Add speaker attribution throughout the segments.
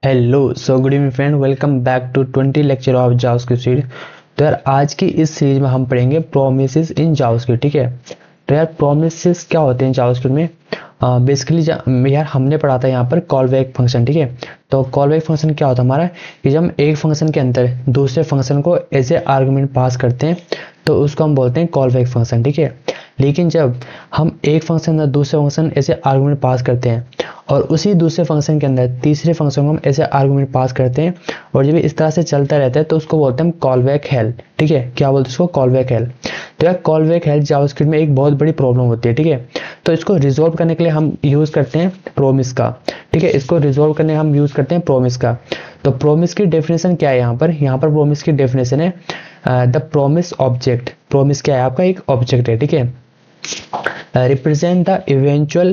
Speaker 1: Hello so good evening friend, welcome back to 20 lecture of JavaScript series. तो यार आज की इस सीरीज में हम पढ़ेंगे प्रोमिसेस इन जावास्क्रिप्ट। ठीक है, तो यार प्रोमिसेस क्या होते हैं जावास्क्रिप्ट में? बेसिकली यार हमने पढ़ा था यहाँ पर कॉल बैक फंक्शन। ठीक है, तो कॉल बैक फंक्शन क्या होता है हमारा कि जब हम एक फंक्शन के अंदर दूसरे फंक्शन को एज ए आर्गुमेंट पास करते हैं तो उसको हम बोलते हैं कॉल बैक फंक्शन। ठीक है, लेकिन जब हम एक फंक्शन में दूसरे फंक्शन ऐसे आर्गुमेंट पास करते हैं और उसी दूसरे फंक्शन के अंदर तीसरे फंक्शन को हम ऐसे आर्गुमेंट पास करते हैं और जब इस तरह से चलता रहता है तो उसको बोलते हैं हम कॉल बैक हेल्प। ठीक है, क्या बोलते हैं उसको? Call back help. तो यार कॉल बैक हेल्प जावास्क्रिप्ट में एक बहुत बड़ी प्रॉब्लम होती है। ठीक है, तो इसको रिजोल्व करने के लिए हम यूज करते हैं प्रोमिस का। ठीक है, इसको रिजोल्व करने हम यूज करते हैं प्रोमिस का। तो प्रोमिस की डेफिनेशन क्या है यहाँ पर प्रोमिस की डेफिनेशन है द प्रोमिस ऑब्जेक्ट। प्रोमिस क्या है? आपका एक ऑब्जेक्ट है। ठीक है, represent the eventual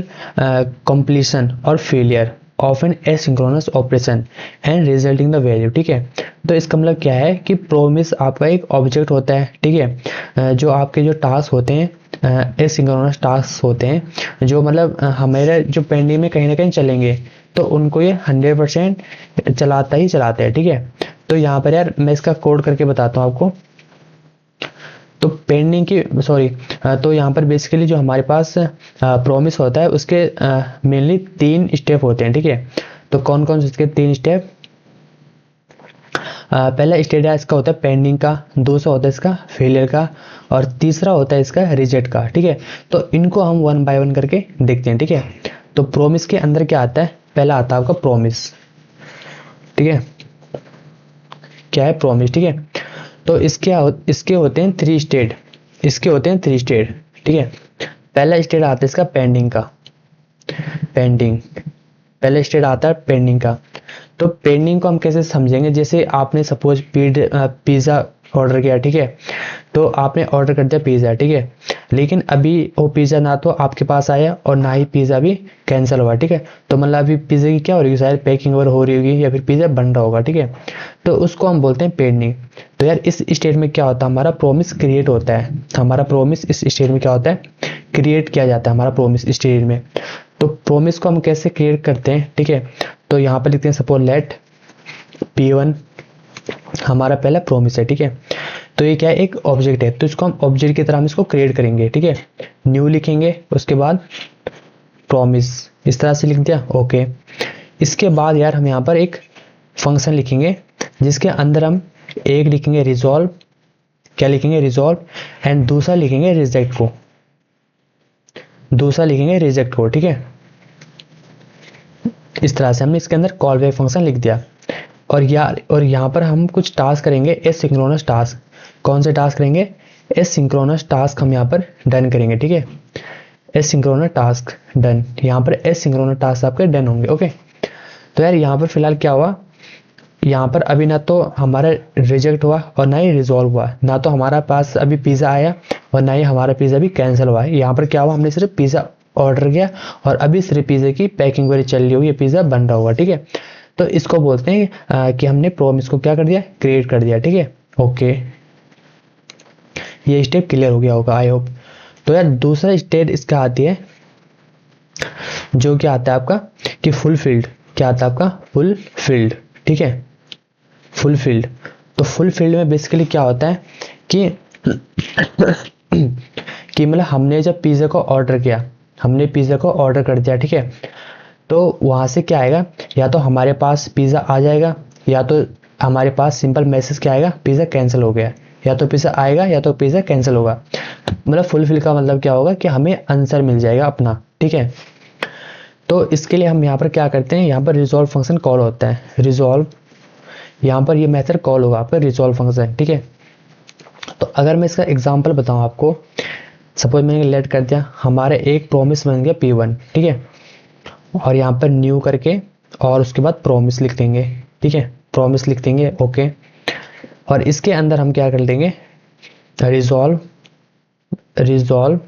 Speaker 1: completion or failure of an asynchronous operation and resulting the value। ठीक है, तो इसका मतलब क्या है कि प्रोमिस आपका एक ऑब्जेक्ट होता है। ठीक है, जो आपके जो टास्क होते हैं एसिंक्रोनस टास्क होते हैं जो मतलब हमारे जो पेंडिंग में कहीं ना कहीं चलेंगे तो उनको ये 100% चलाता ही चलाता है। ठीक है, तो यहाँ पर यार मैं इसका कोड करके बताता हूँ आपको। तो पेंडिंग की सॉरी तो यहाँ पर बेसिकली जो हमारे पास प्रोमिस होता है उसके मेनली 3 स्टेप होते हैं। ठीक है, तो कौन कौन से इसके 3 स्टेप? पहला स्टेप इसका होता है पेंडिंग का, दूसरा होता है इसका फेलियर का और तीसरा होता है इसका रिजेक्ट का। ठीक है, तो इनको हम 1 बाय 1 करके देखते हैं। ठीक है, तो प्रोमिस के अंदर क्या आता है? पहला आता है आपका प्रोमिस। ठीक है, क्या है? प्रोमिस। ठीक है, तो इसके होते हैं 3 स्टेट। इसके होते हैं 3 स्टेट। ठीक है, पहला स्टेट आता है इसका पेंडिंग का। पेंडिंग पहला स्टेट आता है पेंडिंग का। तो पेंडिंग को हम कैसे समझेंगे? जैसे आपने सपोज पिज्ज़ा ऑर्डर किया। ठीक है, तो आपने ऑर्डर कर दिया पिज़्ज़ा। ठीक है, लेकिन अभी वो पिज़्ज़ा ना तो आपके पास आया और ना ही पिज़्ज़ा भी कैंसिल हुआ। ठीक है, तो मतलब अभी पिज़्ज़ा की क्या हो रही है? शायद पैकिंग वगैरह हो रही होगी या फिर पिज़्ज़ा बन रहा होगा। ठीक है, तो उसको हम बोलते हैं पेंडिंग। तो यार इस स्टेट में क्या होता है? हमारा प्रोमिस क्रिएट होता है। हमारा प्रोमिस इस स्टेट में क्या होता है? क्रिएट किया जाता है हमारा प्रोमिस स्टेट में। तो प्रोमिस को हम कैसे क्रिएट करते हैं? ठीक है, तो यहाँ पर लिखते हैं सपोज लेट P1 हमारा पहला प्रोमिस है। ठीक है, तो ये क्या है? एक ऑब्जेक्ट है, तो इसको हम ऑब्जेक्ट की तरह हम इसको क्रिएट करेंगे। ठीक है, न्यू लिखेंगे, उसके बाद प्रोमिस इस तरह से लिख दिया। ओके, इसके बाद यार हम यहाँ पर एक फंक्शन लिखेंगे जिसके अंदर हम एक लिखेंगे रिजॉल्व। क्या लिखेंगे? रिजॉल्व। एंड दूसरा लिखेंगे रिजेक्ट को। दूसरा लिखेंगे रिजेक्ट को। ठीक है, इस तरह से हमने इसके अंदर कॉल बैक फंक्शन लिख दिया। और यहाँ पर हम कुछ टास्क करेंगे एसिंक्रोनस टास्क। कौन से टास्क करेंगे? एसिंक्रोनस टास्क हम यहाँ पर डन करेंगे। ठीक है, एसिंक्रोनस टास्क डन। यहाँ पर एसिंक्रोनस टास्क आपके डन होंगे। ओके, तो यार यहाँ पर फिलहाल क्या हुआ? यहाँ पर अभी ना तो हमारा रिजेक्ट हुआ और ना ही रिजॉल्व हुआ, ना तो हमारा पास अभी पिज़्ज़ा आया और ना ही हमारा पिज़्ज़ा भी कैंसिल हुआ है। यहाँ पर क्या हुआ? हमने सिर्फ पिज़्ज़ा ऑर्डर किया और अभी सिर्फ पिज़्ज़ा की पैकिंग वगैरह चल रही होगी, पिज़्ज़ा बन रहा होगा। ठीक है, तो इसको बोलते हैं कि हमने प्रोमिस को क्या कर दिया? क्रिएट कर दिया। ठीक है, ओके, ये स्टेप क्लियर हो गया होगा आई होप। तो यार दूसरा स्टेट इसका आती है जो क्या आता है आपका कि फुलफिल्ड। क्या आता है आपका? फुलफिल्ड। ठीक है, फुलफिल्ड। तो फुलफिल्ड में बेसिकली क्या होता है कि कि मतलब हमने जब पिज़्ज़ा को ऑर्डर किया, हमने पिज़्ज़ा को ऑर्डर कर दिया। ठीक है, तो वहाँ से क्या आएगा? या तो हमारे पास पिज़्ज़ा आ जाएगा या तो हमारे पास सिंपल मैसेज क्या आएगा? पिज़्ज़ा कैंसिल हो गया। या तो पिज़्ज़ा आएगा या तो पिज़्ज़ा कैंसिल होगा। मतलब फुलफिल का मतलब क्या होगा कि हमें आंसर मिल जाएगा अपना। ठीक है, तो इसके लिए हम यहाँ पर क्या करते हैं? यहाँ पर रिजॉल्व फंक्शन कॉल होता है। रिजॉल्व, यहाँ पर ये मेथड कॉल होगा आपका रिजॉल्व फंक्शन। ठीक है, तो अगर मैं इसका एग्जांपल बताऊं आपको, सपोज मैंने लेट कर दिया हमारे एक प्रोमिस बन गया P1। ठीक है, और यहाँ पर न्यू करके और उसके बाद प्रोमिस लिख देंगे। ठीक है, प्रोमिस लिख देंगे। ओके, और इसके अंदर हम क्या कर देंगे? रिजॉल्व, रिजॉल्व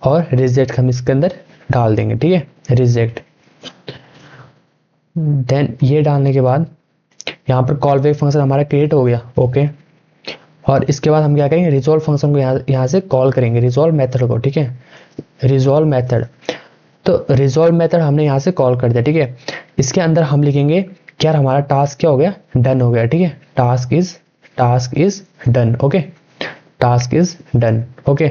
Speaker 1: और रिजेक्ट हम इसके अंदर डाल देंगे। ठीक है, रिजेक्ट। देन ये डालने के बाद यहाँ पर कॉल बैक फंक्शन हमारा क्रिएट हो गया। ओके, और इसके बाद हम क्या करेंगे? रिजॉल्व फंक्शन को यहाँ से कॉल करेंगे, रिजॉल्व मेथड को। ठीक है, रिजॉल्व मेथड। तो रिजॉल्व मेथड हमने यहाँ से कॉल कर दिया। ठीक है, इसके अंदर हम लिखेंगे कि यार हमारा टास्क क्या हो गया, डन हो गया, ठीक है, task is done, okay, task is done, okay.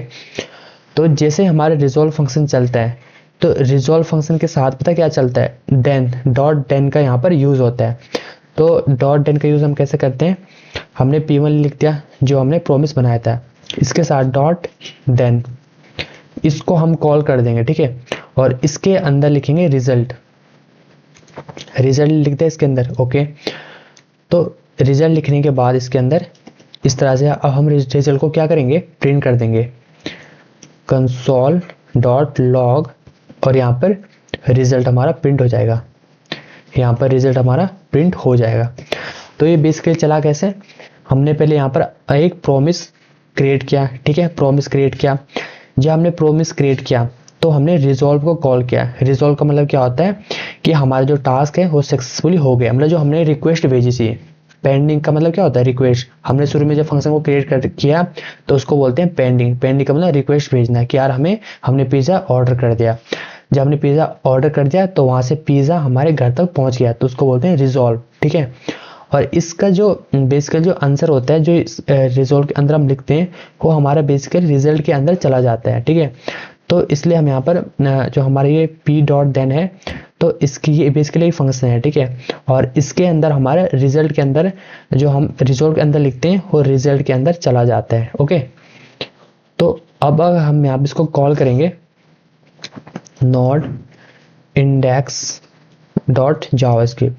Speaker 1: तो जैसे हमारे रिजॉल्व फंक्शन चलता है, तो रिजॉल्व फंक्शन के साथ पता क्या चलता है, देन, डॉट देन का यहाँ पर यूज होता है। तो डॉट देन का यूज हम कैसे करते हैं, हमने P1 लिख दिया जो हमने प्रॉमिस बनाया था, इसके साथ डॉट देन, इसको हम कॉल कर देंगे, ठीक है, और इसके अंदर लिखेंगे रिजल्ट, रिजल्ट लिखते हैं इसके अंदर, ओके। तो रिजल्ट लिखने के बाद इसके अंदर इस तरह से अब हम रिजल्ट को क्या करेंगे, प्रिंट कर देंगे, कंसोल डॉट लॉग, और यहाँ पर रिजल्ट हमारा प्रिंट हो जाएगा, यहाँ पर रिजल्ट हमारा प्रिंट हो जाएगा। तो ये बेसिकली चला कैसे, हमने पहले यहाँ पर एक प्रॉमिस क्रिएट किया, ठीक है, प्रॉमिस क्रिएट किया। जब हमने प्रॉमिस क्रिएट किया तो हमने रिजॉल्व को कॉल किया। रिजॉल्व का मतलब क्या होता है कि हमारा जो टास्क है वो सक्सेसफुली हो गया, मतलब जो हमने रिक्वेस्ट भेजी थी। पेंडिंग का मतलब क्या होता है, रिक्वेस्ट। हमने शुरू में जब फंक्शन को क्रिएट किया तो उसको बोलते हैं पेंडिंग। पेंडिंग का मतलब रिक्वेस्ट भेजना कि यार हमने पिज़्ज़ा ऑर्डर कर दिया। जब हमने पिज़्ज़ा ऑर्डर कर दिया तो वहाँ से पिज़्ज़ा हमारे घर तक पहुँच गया, तो उसको बोलते हैं रिजॉल्व, ठीक है। और इसका जो बेसिकली जो आंसर होता है, जो रिजॉल्व के अंदर हम लिखते हैं, वो हमारा बेसिकली रिजल्ट के अंदर चला जाता है, ठीक है। तो इसलिए हम यहाँ पर जो हमारे ये p डॉट देन है, तो इसकी ये बेसिकली एक फंक्शन है, ठीक है। और इसके अंदर हमारे रिजल्ट के अंदर जो हम रिजॉल्व के अंदर लिखते हैं वो रिजल्ट के अंदर चला जाता है, ओके। तो अब हम यहाँ पर इसको कॉल करेंगे नोड इंडेक्स डॉट जावास्क्रिप्ट।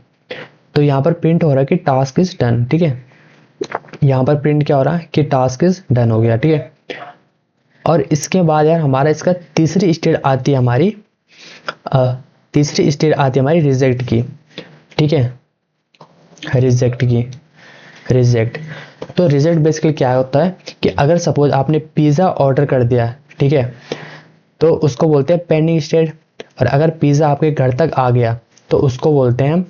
Speaker 1: तो यहाँ पर प्रिंट हो रहा है कि टास्क इज डन, ठीक है। यहाँ पर प्रिंट क्या हो रहा है कि टास्क इज डन हो गया, ठीक है। और इसके बाद यार हमारा इसका तीसरी स्टेट आती है हमारी रिजेक्ट की, ठीक है, रिजेक्ट। तो रिजेक्ट बेसिकली क्या होता है कि अगर सपोज आपने पिज़्ज़ा ऑर्डर कर दिया, ठीक है, तो उसको बोलते हैं पेंडिंग स्टेट। और अगर पिज़्ज़ा आपके घर तक आ गया तो उसको बोलते हैं हम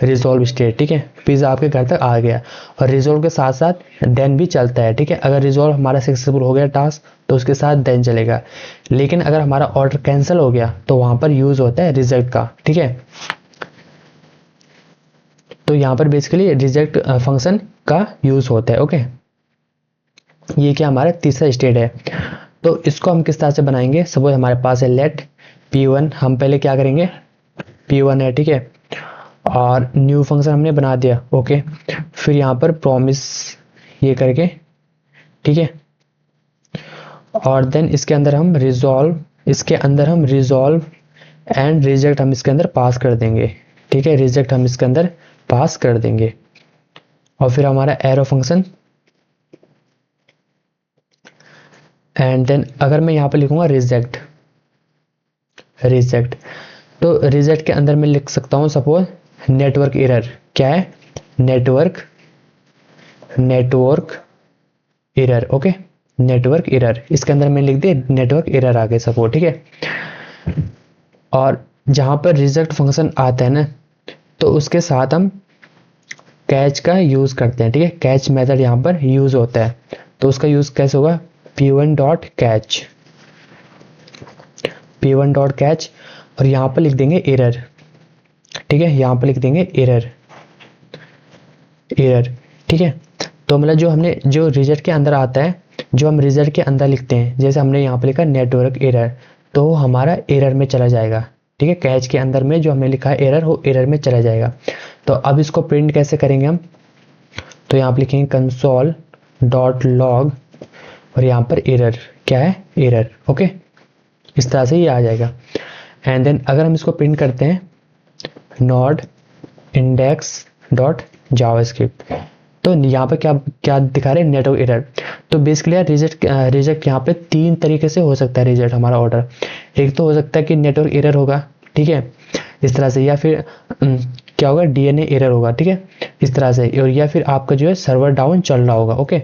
Speaker 1: रिजॉल्व स्टेट, ठीक है। पिज़्ज़ा आपके घर तक आ गया और रिजॉल्व के साथ साथ देन भी चलता है, ठीक है। अगर रिजॉल्व हमारा सक्सेसफुल हो गया टास्क तो उसके साथ देन चलेगा, लेकिन अगर हमारा ऑर्डर कैंसिल हो गया तो वहां पर यूज होता है रिजेक्ट का, ठीक है। तो यहाँ पर बेसिकली रिजेक्ट फंक्शन का यूज होता है, ओके। ये क्या हमारा तीसरा स्टेट है। तो इसको हम किस तरह से बनाएंगे, सपोज हमारे पास है लेट P1, हम पहले क्या करेंगे, P1 है, ठीक है, और न्यू फंक्शन हमने बना दिया, ओके। फिर यहाँ पर प्रॉमिस ये करके, ठीक है, और देन इसके अंदर हम रिजॉल्व एंड रिजेक्ट हम इसके अंदर पास कर देंगे, ठीक है, रिजेक्ट हम इसके अंदर पास कर देंगे। और फिर हमारा एरो फंक्शन, एंड देन अगर मैं यहाँ पर लिखूंगा रिजेक्ट, तो रिजेक्ट के अंदर मैं लिख सकता हूँ सपोज नेटवर्क एरर। क्या है, network error, okay, network error. इसके अंदर मैं लिख दे नेटवर्क एरर आगे सपोज, ठीक है। और जहां पर रिजेक्ट फंक्शन आता है ना, तो उसके साथ हम कैच का यूज करते हैं, ठीक है। कैच मेथड यहाँ पर यूज होता है, तो उसका यूज कैसे होगा, P1 डॉट कैच, और यहाँ पर लिख देंगे एरर, ठीक है, यहाँ पर लिख देंगे एरर, ठीक है। तो मतलब जो रिजल्ट के अंदर आता है, जो हम रिजल्ट के अंदर लिखते हैं, जैसे हमने यहाँ पर लिखा नेटवर्क एरर, तो हमारा एरर में चला जाएगा, ठीक है। कैच के अंदर में जो हमने लिखा है एरर, वो एरर में चला जाएगा। तो अब इसको प्रिंट कैसे करेंगे हम, तो यहाँ पर लिखेंगे कंसोल डॉट लॉग, और यहाँ पर एरर, क्या है, एरर, ओके। इस तरह से ये आ जाएगा। एंड देन अगर हम इसको प्रिंट करते हैं नोड इंडेक्स डॉट जावास्क्रिप्ट, तो यहाँ पर क्या दिखा रहे हैं, नेटवर्क एरर। तो बेसिकली रिजेक्ट यहाँ पे 3 तरीके से हो सकता है रिजेक्ट हमारा ऑर्डर। एक तो हो सकता है कि नेटवर्क एरर होगा, ठीक है, इस तरह से, या फिर क्या होगा, DNA एरर होगा, ठीक है, इस तरह से, और या फिर आपका जो है सर्वर डाउन चल रहा होगा, ओके।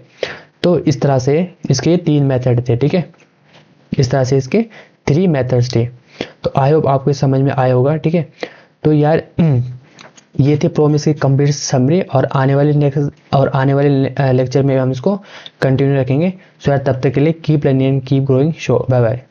Speaker 1: तो इस तरह से इसके ये 3 मेथड थे, ठीक है, इस तरह से इसके 3 मेथड्स थे। तो आई होप आपको समझ में आया होगा, ठीक है। तो यार ये थे प्रॉमिस की कंप्लीट समरी, और आने वाले लेक्चर में हम इसको कंटिन्यू रखेंगे। सो यार तब तक के लिए keep learning, keep growing, so, bye bye.